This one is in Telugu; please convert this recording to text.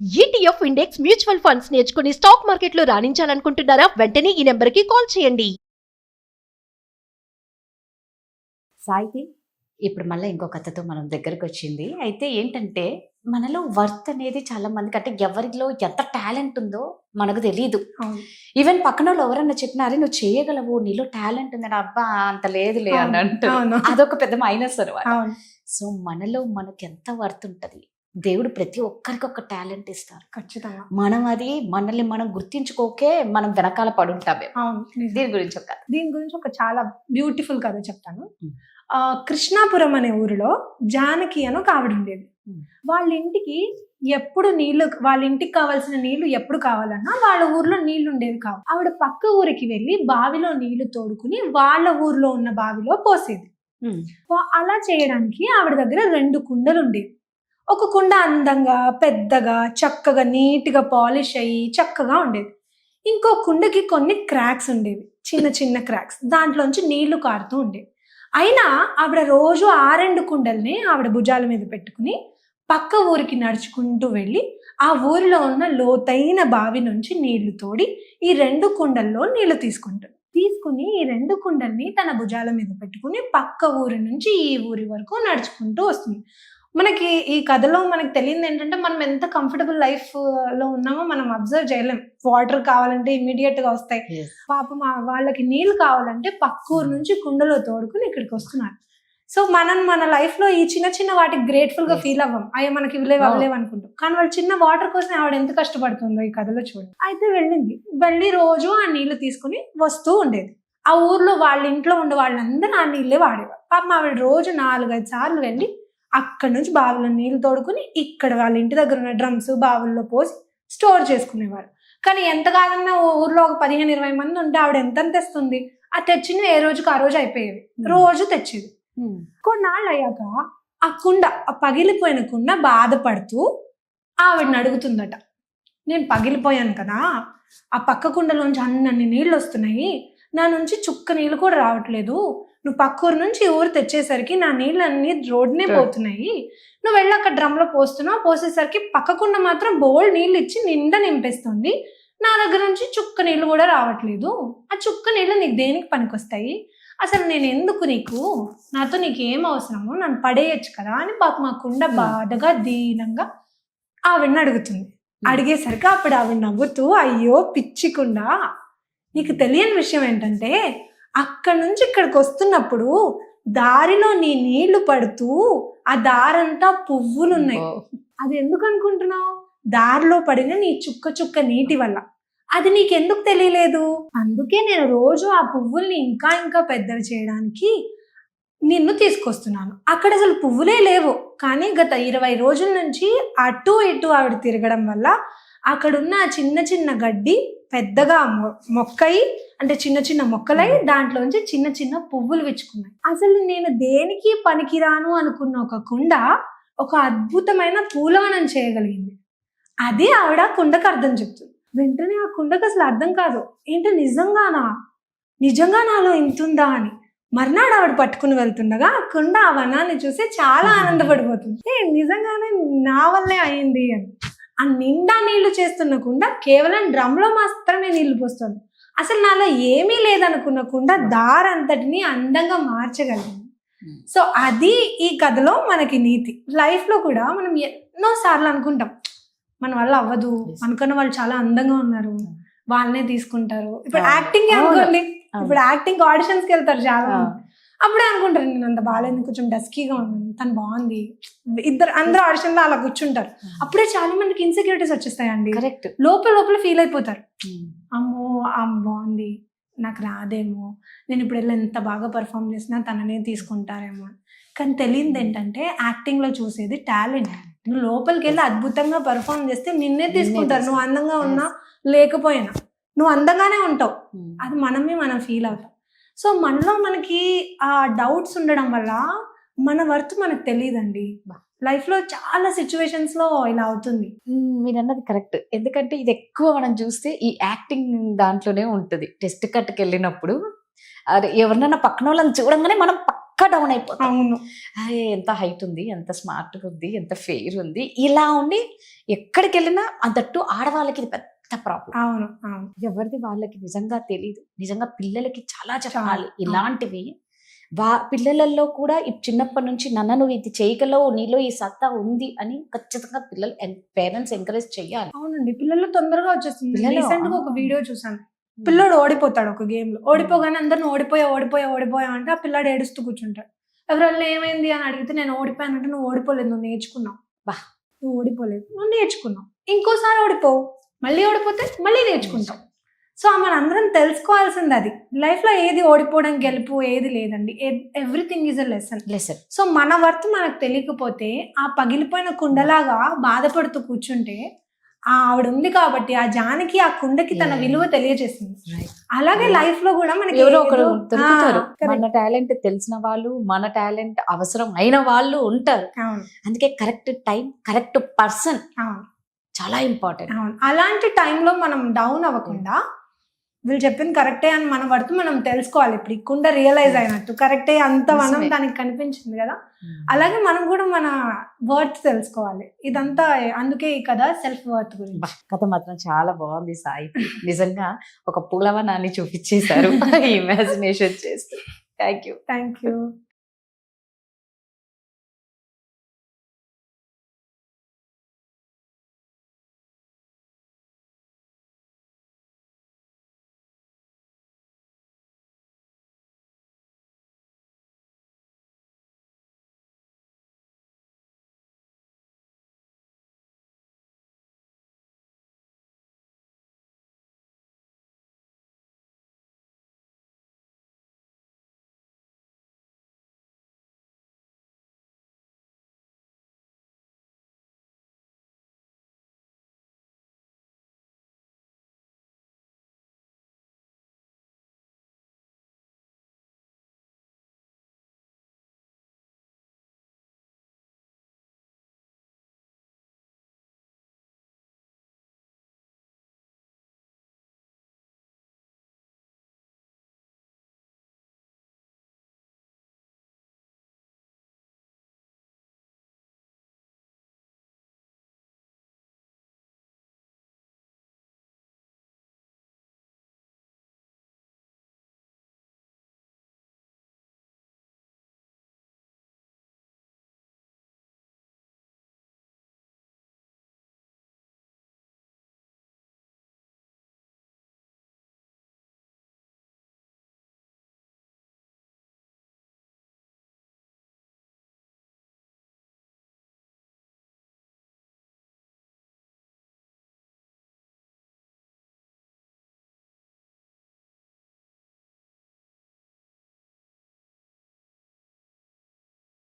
ఈటీఎఫ్ ఇండెక్స్ మ్యూచువల్ ఫండ్స్ నేర్చుకుని స్టాక్ మార్కెట్లో రాణించాలనుకుంటున్నారా? వెంటనే ఈ నెంబర్కి కాల్ చేయండి. సాహితి ఇప్పుడు మళ్ళీ ఇంకో కథతో మనం దగ్గరకు వచ్చింది. అయితే ఏంటంటే మనలో వర్త్ అనేది చాలా మందికి, అంటే ఎవరిలో ఎంత టాలెంట్ ఉందో మనకు తెలియదు. ఈవెన్ పక్కన వాళ్ళు ఎవరన్నా చెప్పినారే నువ్వు చేయగలవు, నీలో టాలెంట్ ఉందని, అబ్బా అంత లేదులే అని అంటారు. అదొక పెద్ద మైనస్ అనమాట. సో మనలో మనకి ఎంత వర్త్ ఉంటది, దేవుడు ప్రతి ఒక్కరికి ఒక టాలెంట్ ఇస్తారు ఖచ్చితంగా. మనం అది మనల్ని మనం గుర్తించుకోకే మనం వెనకాల పడుంటామే. దీని గురించి ఒక చాలా బ్యూటిఫుల్ కథ చెప్తాను. కృష్ణాపురం అనే ఊరిలో జానకి అని ఒక ఆవిడ ఉండేది. వాళ్ళ ఇంటికి ఎప్పుడు నీళ్లు, వాళ్ళ ఇంటికి కావాల్సిన నీళ్లు ఎప్పుడు కావాలన్నా వాళ్ళ ఊర్లో నీళ్లు ఉండేవి కావు. ఆవిడ పక్క ఊరికి వెళ్ళి బావిలో నీళ్లు తోడుకుని వాళ్ళ ఊర్లో ఉన్న బావిలో పోసేది. అలా చేయడానికి ఆవిడ దగ్గర 2 కుండలు ఉండేవి. ఒక కుండ అందంగా పెద్దగా చక్కగా నీట్గా పాలిష్ అయ్యి చక్కగా ఉండేది. ఇంకో కుండకి కొన్ని క్రాక్స్ ఉండేవి, చిన్న చిన్న క్రాక్స్, దాంట్లోంచి నీళ్లు కారుతూ ఉండేవి. అయినా ఆవిడ రోజు ఆ 2 కుండల్ని ఆవిడ భుజాల మీద పెట్టుకుని పక్క ఊరికి నడుచుకుంటూ వెళ్ళి ఆ ఊరిలో ఉన్న లోతైన బావి నుంచి నీళ్లు తోడి ఈ 2 కుండల్లో నీళ్లు తీసుకుని ఈ 2 కుండల్ని తన భుజాల మీద పెట్టుకుని పక్క ఊరి నుంచి ఈ ఊరి వరకు నడుచుకుంటూ వస్తుంది. మనకి ఈ కథలో మనకి తెలియదు ఏంటంటే, మనం ఎంత కంఫర్టబుల్ లైఫ్ లో ఉన్నామో మనం అబ్జర్వ్ చేయలేం. వాటర్ కావాలంటే ఇమీడియట్ గా వస్తాయి. పాపం వాళ్ళకి నీళ్ళు కావాలంటే పక్క ఊరు నుంచి కుండలో తోడుకుని ఇక్కడికి వస్తున్నారు. సో మన లైఫ్ లో ఈ చిన్న చిన్న వాటికి గ్రేట్ఫుల్ గా ఫీల్ అవ్వం, అయ్యో మనకి ఇవ్వలేవు అనుకుంటాం. కానీ వాళ్ళు చిన్న వాటర్ కోసం ఆవిడ ఎంత కష్టపడుతుందో ఈ కథలో చూడండి. అయితే వెళ్ళి రోజు ఆ నీళ్లు తీసుకుని వస్తూ ఉండేది. ఆ ఊర్లో వాళ్ళ ఇంట్లో ఉండే వాళ్ళందరూ ఆ నీళ్ళే వాడేవారు. పాపం ఆవిడ రోజు 4-5 సార్లు వెళ్ళి అక్కడి నుంచి బావిలో నీళ్లు తోడుకుని ఇక్కడ వాళ్ళ ఇంటి దగ్గర ఉన్న డ్రమ్స్ బావుల్లో పోసి స్టోర్ చేసుకునేవారు. కానీ ఎంత కాదన్నా ఊర్లో ఒక 15-20 మంది ఉంటే ఆవిడ ఎంత తెస్తుంది? ఆ తెచ్చిన ఏ రోజుకి ఆ రోజు అయిపోయేవి. రోజు తెచ్చేది. కొన్నాళ్ళు అయ్యాక ఆ కుండ, ఆ పగిలిపోయిన కుండ బాధపడుతూ ఆవిడని అడుగుతుందట, నేను పగిలిపోయాను కదా, ఆ పక్క కుండలోంచి అన్ని నీళ్ళు వస్తున్నాయి, నా నుంచి చుక్క నీళ్ళు కూడా రావట్లేదు, నువ్వు పక్క ఊరు నుంచి ఊరు తెచ్చేసరికి నా నీళ్ళు అన్ని రోడ్నే పోతున్నాయి, నువ్వు వెళ్ళి అక్కడ డ్రమ్లో పోసేసరికి పక్కకుండా మాత్రం బోల్డ్ నీళ్ళు ఇచ్చి నిండా నింపేస్తుంది, నా దగ్గర నుంచి చుక్క నీళ్ళు కూడా రావట్లేదు, ఆ చుక్క నీళ్ళు నీకు దేనికి పనికొస్తాయి, అసలు నేను ఎందుకు నాతో నీకు ఏం అవసరమో, నన్ను పడేయచ్చు కదా అని పాపం ఆ కుండ బాధగా దీనంగా ఆవిడని అడుగుతుంది. అడిగేసరికి అప్పుడు ఆవిడ నవ్వుతూ, అయ్యో పిచ్చికుండా, నీకు తెలియని విషయం ఏంటంటే, అక్కడి నుంచి ఇక్కడికి వస్తున్నప్పుడు దారిలో నీ నీళ్లు పడుతూ ఆ దారంతా పువ్వులున్నాయి. అది ఎందుకు అనుకుంటున్నావు? దారిలో పడిన నీ చుక్క నీటి వల్ల. అది నీకెందుకు తెలియలేదు? అందుకే నేను రోజు ఆ పువ్వుల్ని ఇంకా ఇంకా పెద్దవి చేయడానికి నిన్ను తీసుకొస్తున్నాను. అక్కడ అసలు పువ్వులే లేవు, కానీ గత 20 రోజుల నుంచి అటు ఇటు ఆవిడ తిరగడం వల్ల అక్కడున్న చిన్న చిన్న గడ్డి పెద్దగా మొక్కయి, అంటే చిన్న చిన్న మొక్కలై దాంట్లోంచి చిన్న చిన్న పువ్వులు విచ్చుకున్నాయి. అసలు నేను దేనికి పనికిరాను అనుకున్న ఒక కుండ ఒక అద్భుతమైన పూలవనం చేయగలిగింది. అది ఆవిడ కుండకు అర్థం చెప్తుంది. వెంటనే ఆ కుండకు అసలు అర్థం కాదు, ఏంటో నిజంగా నాలో ఇంతుందా అని. మర్నాడు ఆవిడ పట్టుకుని వెళ్తుండగా ఆ కుండ ఆ వనాన్ని చూసి చాలా ఆనందపడిపోతుంది. నిజంగానే నా వల్లే అయింది అని. ఆ నిండా నీళ్లు చేస్తున్న కుండ కేవలం డ్రమ్లో మాత్రమే నీళ్లు పోస్తుంది. అసలు నాలో ఏమీ లేదనుకున్నకుండా దారంతటిని అందంగా మార్చగలిగింది. సో అది ఈ కథలో మనకి నీతి. లైఫ్ లో కూడా మనం ఎన్నో సార్లు అనుకుంటాం మన వల్ల అవ్వదు, అనుకున్న వాళ్ళు చాలా అందంగా ఉన్నారు, వాళ్ళనే తీసుకుంటారు. ఇప్పుడు యాక్టింగ్ అనుకోండి, ఇప్పుడు యాక్టింగ్ ఆడిషన్స్ కి వెళ్తారు చాలా, అప్పుడే అనుకుంటారు నేను అంత బాగాలేదు, కొంచెం డస్కీగా ఉన్నాను, తను బాగుంది, అందరూ ఆడిషన్ లో అలా కూర్చుంటారు. అప్పుడే చాలా మందికి ఇన్సెక్యూరిటీస్ వచ్చేస్తాయండి. లోపల ఫీల్ అయిపోతారు, అమ్మో బాగుంది, నాకు రాదేమో, నేను ఇప్పుడు వెళ్ళి ఎంత బాగా పర్ఫామ్ చేసినా తననే తీసుకుంటారేమో. కానీ తెలియదు ఏంటంటే, యాక్టింగ్ లో చూసేది టాలెంట్. నువ్వు లోపలికి వెళ్ళి అద్భుతంగా పర్ఫామ్ చేస్తే నిన్నే తీసుకుంటారు. నువ్వు అందంగా ఉన్నా లేకపోయినా నువ్వు అందంగానే ఉంటావు, అది మనం ఫీల్ అవుతాం. సో మనలో మనకి ఆ డౌట్స్ ఉండడం వల్ల మన వర్త్ మనకు తెలియదండి. లైఫ్ లో చాలా సిచ్యువేషన్స్ లో ఇలా అవుతుంది. మీరు అన్నది కరెక్ట్. ఎందుకంటే ఇది ఎక్కువ మనం చూస్తే ఈ యాక్టింగ్ దాంట్లోనే ఉంటుంది. టెస్ట్ కట్టుకు వెళ్ళినప్పుడు ఎవరినైనా పక్కన వాళ్ళని చూడంగానే మనం పక్కా డౌన్ అయిపోతాం. అవును అరే ఎంత హైట్ ఉంది, ఎంత స్మార్ట్గా ఉంది, ఎంత ఫెయిర్ ఉంది, ఇలా ఉండి ఎక్కడికి వెళ్ళినా అంతట్టు ఆడవాళ్ళకి ఇది పెద్ద ప్రాబ్లం. అవును అవును ఎవరిది వాళ్ళకి నిజంగా తెలియదు. నిజంగా పిల్లలకి చాలా చెప్పాలి చాలా. ఇలాంటివి. పిల్లలలో కూడా చిన్నప్పటి నుంచి నాన్న నువ్వు ఇది చేయగలవు, నీలో ఈ సత్తా ఉంది అని ఖచ్చితంగా పిల్లలు పేరెంట్స్ ఎంకరేజ్ చెయ్యాలి. అవునండి, పిల్లలు తొందరగా వచ్చేస్తుంది. పిల్లలు, రీసెంట్ గా ఒక వీడియో చూసాను, పిల్లోడు ఓడిపోతాడు ఒక గేమ్ లో, ఓడిపోగానే అందరిని ఓడిపోయా అంటే ఆ పిల్లాడు ఏడుస్తూ కూర్చుంటాడు. ఎవరన్నా ఏమైంది అని అడిగితే నేను ఓడిపోయానంటే, నువ్వు ఓడిపోలేదు, నువ్వు నేర్చుకున్నావు. బా. నువ్వు ఓడిపోలేదు, నువ్వు నేర్చుకున్నావు. ఇంకోసారి ఓడిపోవు, మళ్ళీ ఓడిపోతే మళ్ళీ నేర్చుకుంటావు. సో మన అందరం తెలుసుకోవాల్సింది అది. లైఫ్ లో ఏది ఓడిపోవడం గెలుపు ఏది లేదండి, everything is a lesson. Lesson. So మన వర్త్ మనకు తెలియకపోతే ఆ పగిలిపోయిన కుండలాగా బాధపడుతూ కూర్చుంటే, ఆవిడ ఉంది కాబట్టి ఆ జానకి ఆ కుండకి తన విలువ తెలియజేసింది. అలాగే లైఫ్ లో కూడా మనకి ఎవరో ఒకరు ఏదో- దొరుకుతారు. correct. మన టాలెంట్ తెలిసిన వాళ్ళు, మన టాలెంట్ అవసరం అయిన వాళ్ళు ఉంటారు. అవును అందుకే కరెక్ట్ టైం, కరెక్ట్ పర్సన్ అవును చాలా ఇంపార్టెంట్. అవును. అలాంటి టైంలో మనం డౌన్ అవ్వకుండా, వీళ్ళు చెప్పింది కరెక్టే అని మన వరకు మనం తెలుసుకోవాలి. ఇప్పుడు ఈ కుండ రియలైజ్ అయినట్టు కరెక్టే, అంత మనం నిజమే. దానికి కనిపించింది కదా, అలాగే మనం కూడా మన వర్త్ తెలుసుకోవాలి. ఇదంతా అందుకే ఈ కథ సెల్ఫ్ వర్త్ గురించి. కథ మాత్రం చాలా బాగుంది సాయి. నిజంగా ఒక పూలవనాన్ని చూపించేశారు ఇమాజినేషన్ చేస్తూ. Thank you. Thank you.